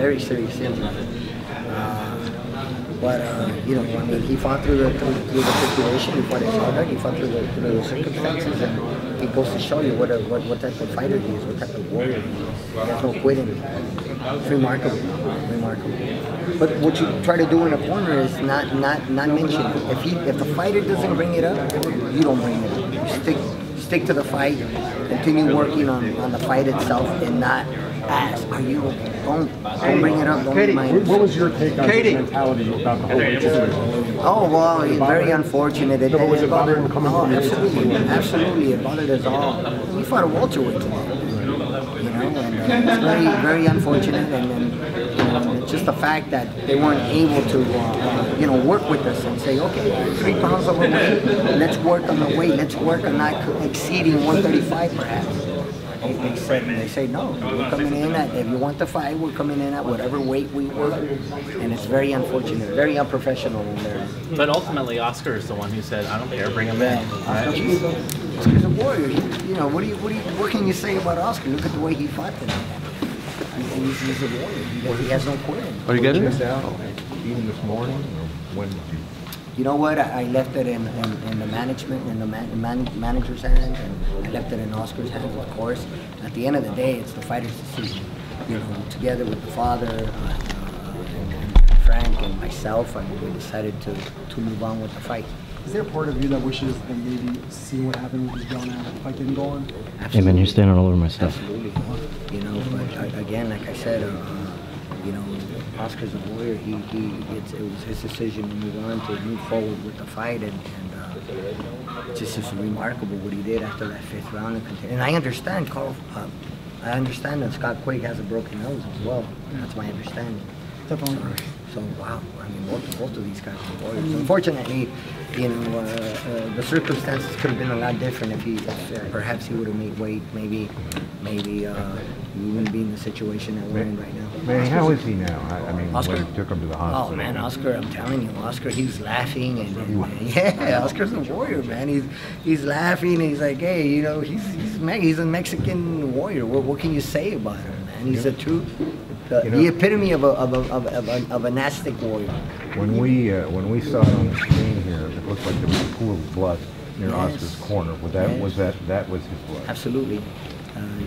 very serious injury. But you know, I mean, he fought through the situation. He fought his hard. He fought through the circumstances, and it goes to show you what type of fighter he is, what type of warrior he is. There's no quitting. It's remarkable, remarkable. But what you try to do in a corner is not mention it. If the fighter doesn't bring it up, you don't bring it up. You stick to the fight, continue working on the fight itself, and not ask, are you okay? Don't bring it up. Don't remind us. What was your take on the mentality about the whole situation? Oh, well, it's very unfortunate. Was it bothering coming from you? Absolutely. It bothered us all. We fought a welterweight today. You know, and it's very, very unfortunate. And you know, just the fact that they weren't able to, you know, work with us and say, okay, 3 pounds overweight, let's work on the weight. Let's work on not exceeding 135 perhaps. They say no, we're coming in at, if you want to fight, we're coming in at whatever weight we were, and it's very unfortunate, very unprofessional in there. But ultimately, Oscar is the one who said, I don't care, bring him in. Right? Oscar's a warrior. You know, what can you say about Oscar? Look at the way he fought today. He's a warrior. He has no quitting. Are you getting this out even this morning, or when did you? You know what? I left it in the management, in the manager's hands, and I left it in Oscar's hands, of course. At the end of the day, it's the fighter's decision. You know, together with the father, and Frank, and myself, and we decided to move on with the fight. Is there a part of you that wishes that maybe seeing what happened with John and the fight didn't go on? Absolutely. Hey man, you're standing all over my stuff. Absolutely. You know, but again, like I said, you know, Oscar's a warrior. It was his decision to move on, to move forward with the fight, and just remarkable what he did after that 5th round. And I understand, Carl. I understand that Scott Quigg has a broken nose as well. That's my understanding. Definitely. So wow, I mean, both of these guys are warriors. Unfortunately, you know, the circumstances could have been a lot different if perhaps he would have made weight. Maybe we wouldn't be in the situation that we're in right now. Manny, how is he now? I mean, Oscar? when you took him to the hospital. Oh man, Oscar! I'm telling you, Oscar. He's laughing and yeah, Oscar's a warrior, man. He's laughing. And he's like, hey, you know, he's a Mexican warrior. What can you say about him, man? He's the epitome of a Aztec warrior. When we saw it on the screen here, it looked like there was a pool of blood near Oscar's corner. That was his blood? Absolutely.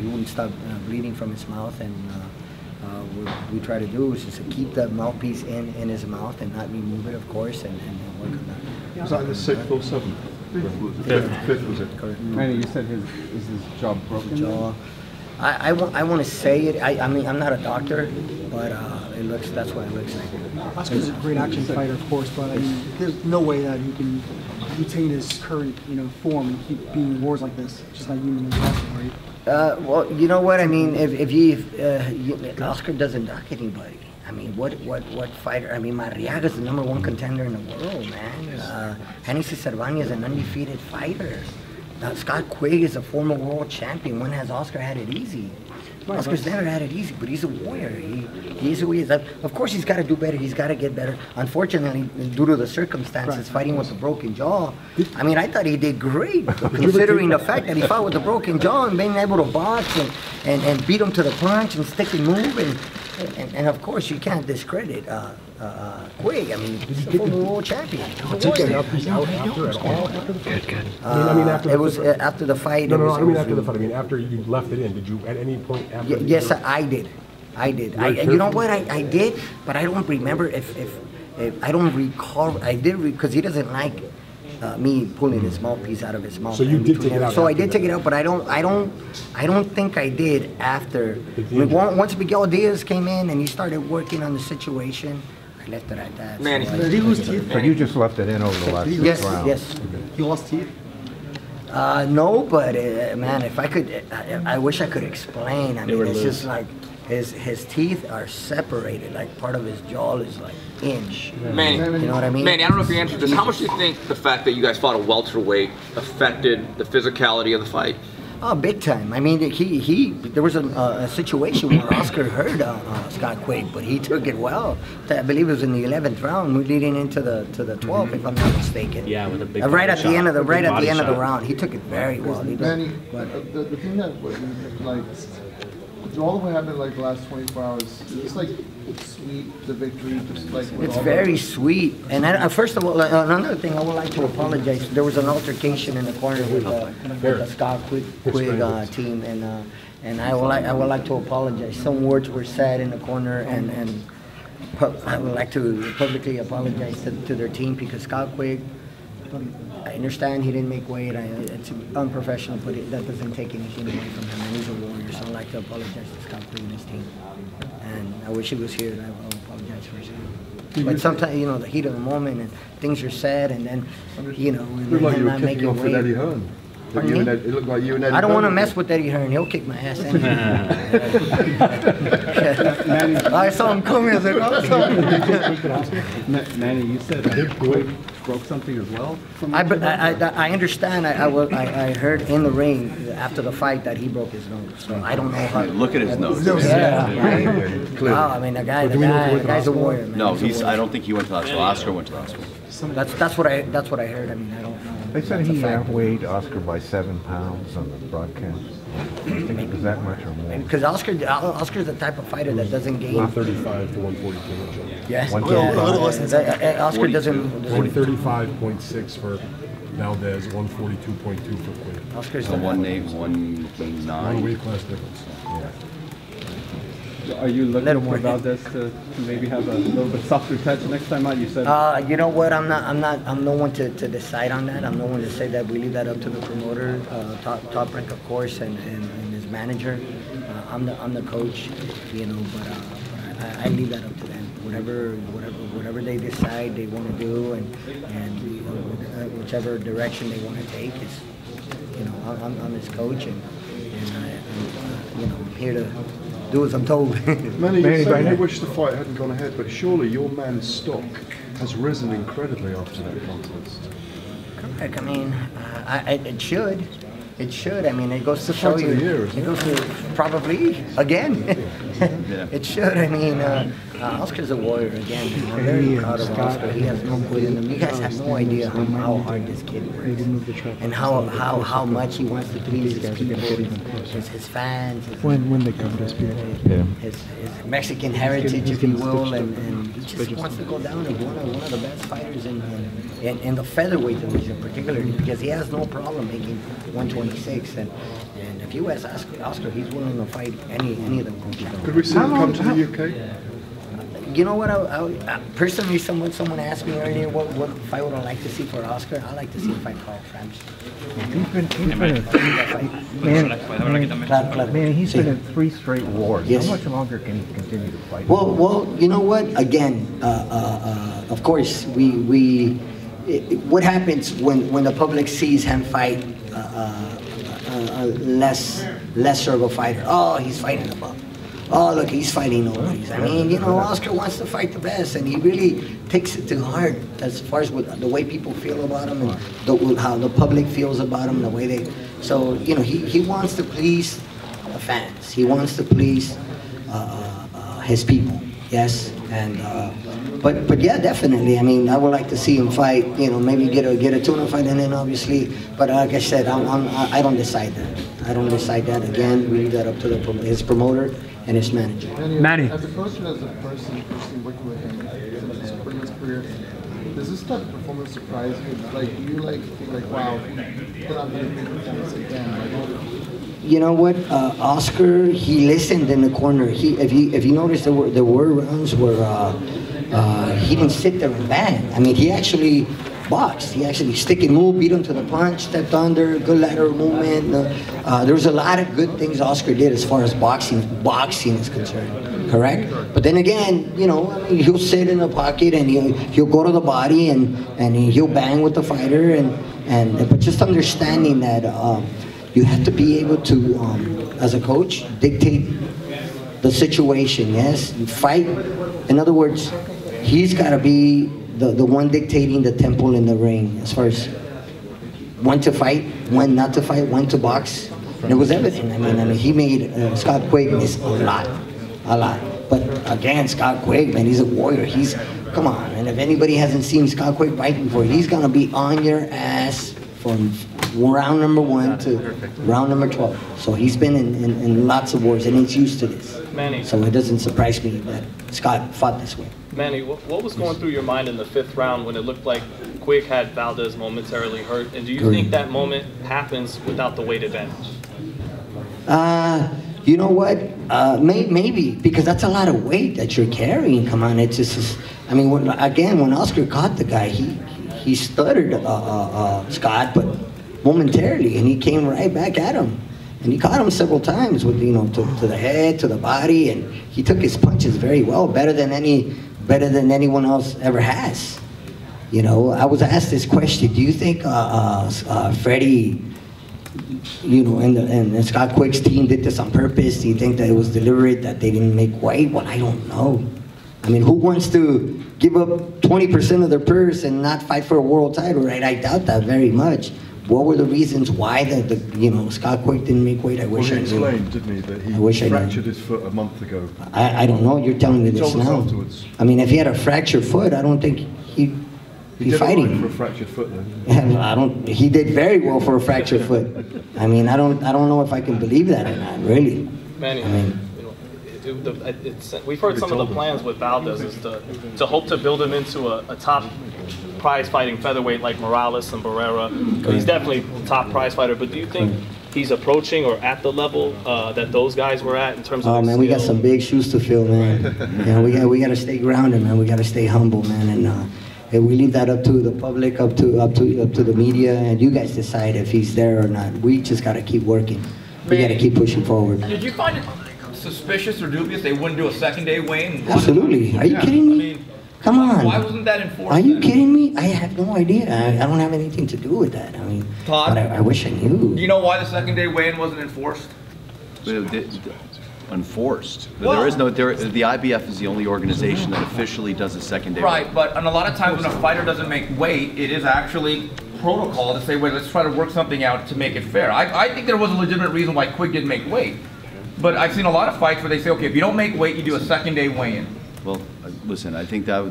He wouldn't stop bleeding from his mouth, and what we try to do is just to keep the mouthpiece in his mouth and not remove it, of course, and work on that. Was that the 6th or 7th? Fifth was it? Correct. Manny, you said his jaw broken? Jaw. I want to say it. I mean, I'm not a doctor, but that's what it looks like. Oscar's a great action fighter, of course, but I mean, there's no way that he can retain his current, you know, form and keep being in wars like this. It's just not humanly possible, right? Well, you know what I mean. If Oscar doesn't knock anybody, I mean, what fighter? I mean, Marriaga's the #1 contender in the world, man. Hennessy Cervania is an undefeated fighter. Scott Quigg is a former world champion. When has Oscar had it easy? Oscar's never had it easy, but he's a warrior. He is who he is. Of course, he's got to do better. He's got to get better. Unfortunately, due to the circumstances, fighting with a broken jaw, I mean, I thought he did great, considering the fact that he fought with a broken jaw and being able to box and beat him to the punch and stick and move. And of course, you can't discredit Quigg. I mean, he's a former world champion. Good. It was after the fight. No, I mean after the fight. I mean after you left it in. Did you at any point after? Yes, I did. You know what? I did, but I don't remember if I don't recall. I did because he doesn't like me pulling his mouthpiece out of his mouth. So you did take it out. So I did take it out, but I don't think I did after. Once Miguel Diaz came in and he started working on the situation, I left it at that. Manny, did he lose teeth? So you just left it in over the last 6 rounds? Yes. He lost teeth? No, but man, if I could, I wish I could explain. I mean, it's just like his teeth are separated. Like part of his jaw is like inch. Manny, you know what I mean? Manny, I don't know if you answered this. How much do you think the fact that you guys fought a welterweight affected the physicality of the fight? Oh, big time. I mean, there was a situation where Oscar hurt Scott Quigg, but he took it well. I believe it was in the 11th round, leading into the 12th, if I'm not mistaken. Yeah, with a big right at shot. the end of the round, he took it very well. Manny, the thing that like So all of what happened like the last 24 hours, it's like sweet, the victory, just like with It's all very sweet. And first of all, another thing I would like to apologize. There was an altercation in the corner with the Scott Quigg team, and I would like to apologize. Some words were said in the corner, and I would like to publicly apologize to their team because Scott Quigg, I understand he didn't make weight. It's unprofessional, but that doesn't take anything away from him. And he's a warrior, so I'd like to apologize to Scott Quigg and his team. And I wish he was here, and I will apologize for his team. But sometimes, you know, the heat of the moment, and things are said, and then, you know, and looked like you were not kicking making off with weight. Eddie Hearn. Pardon me? It looked like you and Eddie I don't want to Hearn. mess with Eddie Hearn. He'll kick my ass anyway. Manny, I saw him coming. I was like, oh. Manny, you said Quigg broke something as well? I understand. I heard in the ring after the fight that he broke his nose. So I don't know how. Look at his nose. Yeah. Wow. I mean, the guy's a warrior, man. No, He's a warrior. I don't think he went to the hospital. Oscar went to the hospital. That's what I heard. I mean, I don't know. They said he outweighed Oscar by 7 pounds on the broadcast. I think it was that much or more. Because Oscar's the type of fighter that doesn't gain. 135 to 142. Yes. A little less than Oscar doesn't. 135.6 for Valdez, 142.2 for Quigg. Oscar's So the 1 1 weight class difference. Yeah. Are you looking Little for more. Valdez to maybe have a little bit softer touch next time out? You said You know what? I'm no one to decide on that. I'm no one to say that. We leave that up to the promoter, Top Rank, of course, and his manager. I'm the coach, you know, but I leave that up to them. Whatever they decide they want to do, and you know, whichever direction they want to take is, you know, I'm his coach, and I'm you know, I'm here to do as I'm told. Manny, you said you wish the fight hadn't gone ahead, but surely your man's stock has risen incredibly after that contest. Correct. I mean, it should. It should. I mean, it goes to It's the show fight you. of the year, isn't It goes to probably again. Yeah. It should. I mean, Oscar's a warrior again. And I'm very proud of Oscar. He has no quit in him. You guys have no idea how hard this kid works, and how much he wants to please his people, his fans, when they come to speak. his Mexican heritage, if you will, and he just wants to go down as one of the best fighters in the featherweight division, particularly because he has no problem making 126. And if you ask Oscar, he's willing to fight any of them. Could we see him come to the UK? You know what? I personally, someone asked me earlier what fight would I like to see for Oscar. I like to see him fight Carl French. He's been in 3 straight wars. Yes. How much longer can he continue to fight? Well, you know what? Again, of course, what happens when the public sees him fight lesser of a fighter? Oh, he's fighting above. Oh, look, he's fighting nobodies. I mean, you know, Oscar wants to fight the best, and he really takes it to heart as far as the way people feel about him and how the public feels about him, the way they. So, you know, he wants to please the fans. He wants to please his people. Yes, and but yeah, definitely. I mean, I would like to see him fight. You know, maybe get a tuna fight, and then obviously. But like I said, I don't decide that. I don't decide that. Again, we leave that up to his promoter and his manager. Manny. As a coach and as a person working with him in his career, does this type of performance surprise you? Like, do you think like, wow, put on a big performance again? You know what, Oscar? He listened in the corner. If you notice, there were rounds where he didn't sit there and bang. I mean, he actually boxed. He actually stick and move, beat him to the punch, stepped under, good lateral movement. There was a lot of good things Oscar did as far as boxing is concerned. Correct? But then again, you know, I mean, he'll sit in the pocket and he'll go to the body and he'll bang with the fighter but just understanding that you have to be able to, as a coach, dictate the situation. Yes, you fight. In other words, he's got to be the one dictating the tempo in the ring as far as when to fight, when not to fight, when to box. And it was everything. I mean, he made Scott Quigg miss a lot. But again, Scott Quigg, man, he's a warrior. Come on, and if anybody hasn't seen Scott Quigg fight before, he's gonna be on your ass from round number 1 to round number 12. So he's been in lots of wars, and he's used to this. Manny. So it doesn't surprise me that Scott fought this way. Manny, what was going through your mind in the 5th round when it looked like Quigg had Valdez momentarily hurt? And do you think that moment happens without the weight advantage? You know what? Maybe, because that's a lot of weight that you're carrying. Come on, it's just, I mean, when Oscar caught the guy, he stuttered Scott, but momentarily, and he came right back at him. And he caught him several times with, to the head, to the body, and he took his punches very well, better than anyone else ever has. I was asked this question: do you think Freddie, and Scott Quigg's team did this on purpose? Do you think that it was deliberate, that they didn't make weight? Well, I don't know. I mean, who wants to give up 20% of their purse and not fight for a world title, right? I doubt that very much. What were the reasons why Scott Quigg didn't make weight? I wish I knew. Explained, didn't he, that he fractured his foot a month ago. I don't know. You're telling me this now. Afterwards. I mean, if he had a fractured foot, I don't think he'd be fighting. Right for a fractured foot, then. He did very well for a fractured foot. I mean, I don't know if I can believe that or not. Really. Manny, I mean, we've heard some of the plans with Valdez is to hope to build him into a top prize fighting featherweight like Morales and Barrera. He's definitely a top prize fighter, but do you think he's approaching or at the level that those guys were at in terms of? Oh man, we got some big shoes to fill, man. We got to stay grounded, man. We got to stay humble, man, and we leave that up to the public, up to the media, and you guys decide if he's there or not. We just got to keep working. We got to keep pushing forward. Did you find it suspicious or dubious they wouldn't do a second-day weigh-in? Absolutely. Are you kidding me? I mean, come on. Why wasn't that enforced? Are you kidding me? I have no idea. I don't have anything to do with that. I mean, Todd, but I wish I knew. Do you know why the second-day weigh-in wasn't enforced? Enforced. But there is no. The IBF is the only organization that officially does a second-day. Right, but and a lot of times when a fighter doesn't make weight, it is actually protocol to say, wait, let's try to work something out to make it fair. I think there was a legitimate reason why Quigg didn't make weight. But I've seen a lot of fights where they say, okay, if you don't make weight, you do a second-day weigh-in. Well, listen, I think that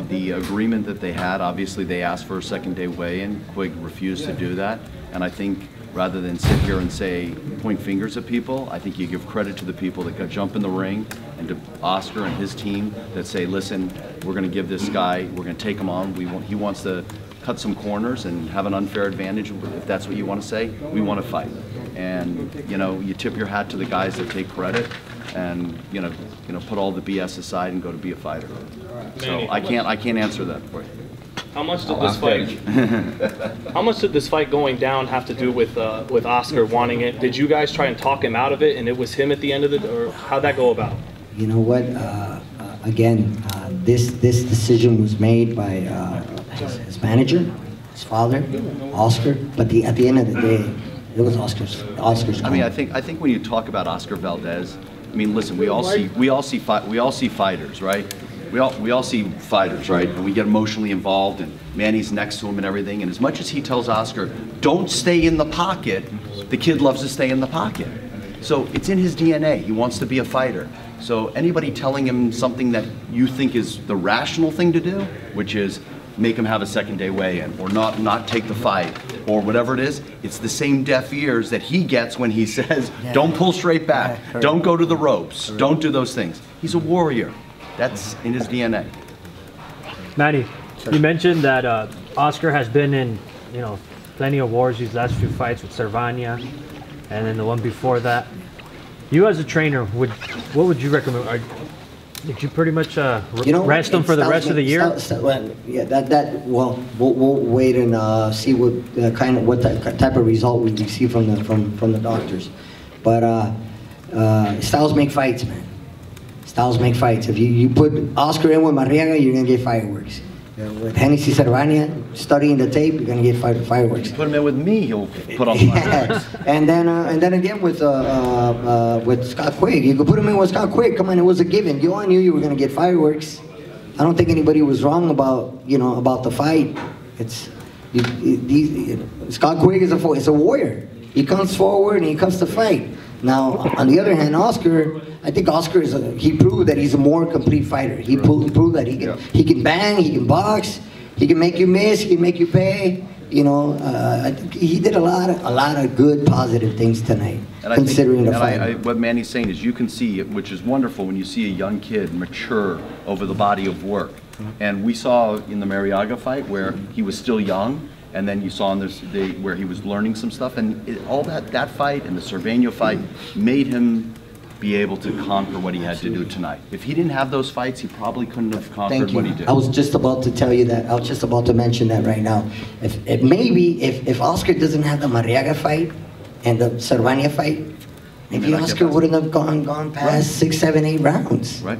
the agreement that they had, obviously they asked for a second-day weigh-in. Quigg refused to do that, and I think rather than sit here and say, point fingers at people, I think you give credit to the people that got jump in the ring, and to Oscar and his team that say, listen, we're going to give this guy, we're going to take him on. He wants to cut some corners and have an unfair advantage, if that's what you want to say. We want to fight. And you tip your hat to the guys that take credit, and put all the BS aside and go to be a fighter. So I can't answer that for you. How much did this fight? How much did this fight going down have to do with Oscar wanting it? Did you guys try and talk him out of it, and it was him at the end of it, or how'd that go about? You know what? This decision was made by his manager, his father, Oscar. But at the end of the day, it was Oscar's. I mean, I think when you talk about Oscar Valdez, I mean, listen, we all see fighters, right? We all see fighters, right? And we get emotionally involved, and Manny's next to him and everything. And as much as he tells Oscar, don't stay in the pocket, the kid loves to stay in the pocket. So it's in his DNA. He wants to be a fighter. So anybody telling him something that you think is the rational thing to do, which is make him have a second-day weigh-in, or not take the fight, or whatever it is, it's the same deaf ears that he gets when he says, don't pull straight back, don't go to the ropes, don't do those things. He's a warrior. That's in his DNA. Manny, you mentioned that Oscar has been in, plenty of wars. These last few fights with Cervania, and then the one before that. You as a trainer, what would you recommend? Did you pretty much rest him for the rest of the year? We'll wait and see what type of result we receive from the doctors. But styles make fights, man. Styles make fights. If you put Oscar in with Marriaga, you're gonna get fireworks. With Hennessy Cervania, studying the tape, you're gonna get fireworks. Put him in with me, he'll put on fireworks. And then again with Scott Quigg, you could put him in with Scott Quigg. Come on, it was a given. You all knew you were gonna get fireworks. I don't think anybody was wrong about about the fight. Scott Quigg is a warrior. He comes forward and he comes to fight. Now, on the other hand, Oscar, I think Oscar he proved that he's a more complete fighter. He proved that he can bang, he can box, he can make you miss, he can make you pay. You know, I think he did a lot of good, positive things tonight, And considering the I fight. think, what Manny's saying is you can see, which is wonderful, when you see a young kid mature over the body of work. And we saw in the Mariaga fight where he was still young, and then you saw in this where he was learning some stuff, and all that fight and the Cerveno fight made him be able to conquer what he had to do tonight. If he didn't have those fights, he probably couldn't have conquered what he did. I was just about to tell you that. I was just about to mention that right now. If Oscar doesn't have the Mariaga fight and the Cervania fight, maybe Oscar wouldn't have gone past 6, 7, 8 rounds. Right.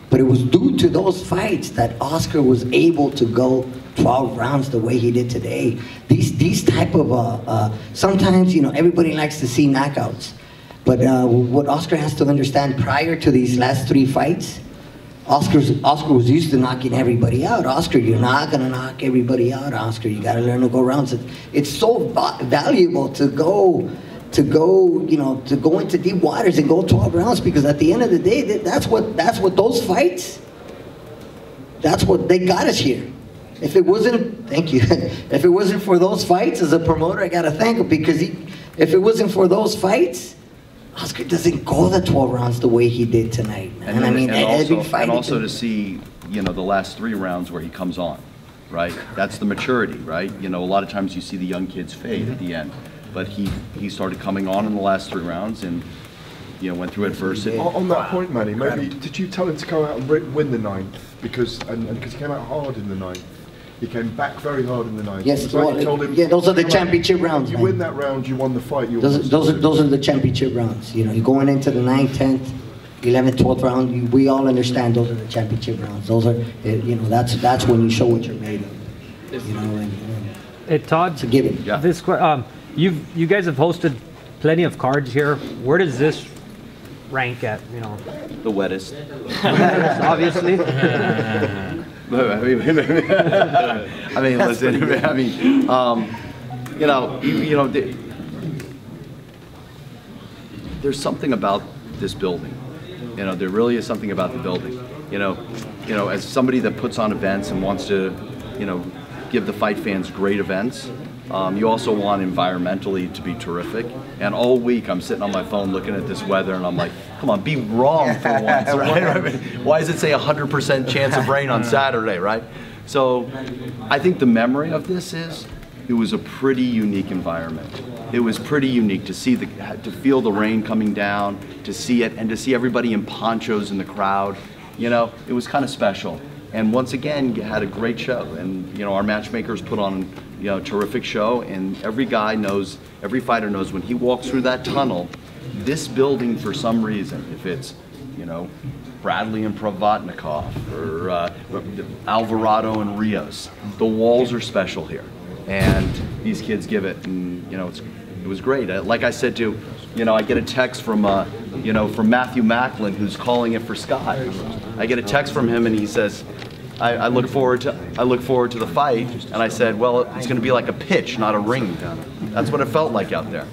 But it was due to those fights that Oscar was able to go 12 rounds the way he did today. These type of sometimes, you know, everybody likes to see knockouts. But what Oscar has to understand, prior to these last 3 fights, Oscar was used to knocking everybody out. Oscar, you're not gonna knock everybody out, Oscar. You gotta learn to go rounds. It's so valuable to go into deep waters and go 12 rounds, because at the end of the day, that's what those fights, that's what they got us here. If it wasn't, thank you, if it wasn't for those fights, as a promoter, I gotta thank him, because if it wasn't for those fights, Oscar doesn't go the 12 rounds the way he did tonight, man. And also to see, you know, the last 3 rounds where he comes on, right? That's the maturity, right? You know, a lot of times you see the young kids fade at the end, but he started coming on in the last 3 rounds and, you know, went through adversity. On that point, Manny, maybe did you tell him to go out and win the 9th because he came out hard in the 9th? He came back very hard in the 9th. Yes, yeah, those are the championship rounds. You win that round, you won the fight. Those are the championship rounds. You know, you're going into the 9th, 10th, 11th, 12th round. We all understand those are the championship rounds. Those are, you know, that's when you show what you're made of. You know, and Todd, it's a given. Yeah. You guys have hosted plenty of cards here. Where does this rank at? You know, the wettest. Obviously. I mean, listen. You know, there's something about this building. You know, there really is something about the building. You know, as somebody that puts on events and wants to, you know, give the fight fans great events, you also want environmentally to be terrific. And all week I'm sitting on my phone looking at this weather and I'm like, come on, be wrong for once, right? I mean, why does it say 100% chance of rain on Saturday, right? So I think the memory of this is, it was a pretty unique environment. It was pretty unique to see to feel the rain coming down, to see it, and to see everybody in ponchos in the crowd. You know, it was kind of special. And once again, you had a great show. And, you know, our matchmakers put on, you know, a terrific show. And every guy knows, every fighter knows when he walks through that tunnel, this building, for some reason, if it's, you know, Bradley and Provodnikov or Alvarado and Rios, the walls are special here. And these kids give it. And, you know, it was great. Like I said to, you know, I get a text from, you know, from Matthew Macklin, who's calling it for Scott. I get a text from him and he says, I look forward to the fight, and I said, well, it's going to be like a pitch, not a ring. That's what it felt like out there.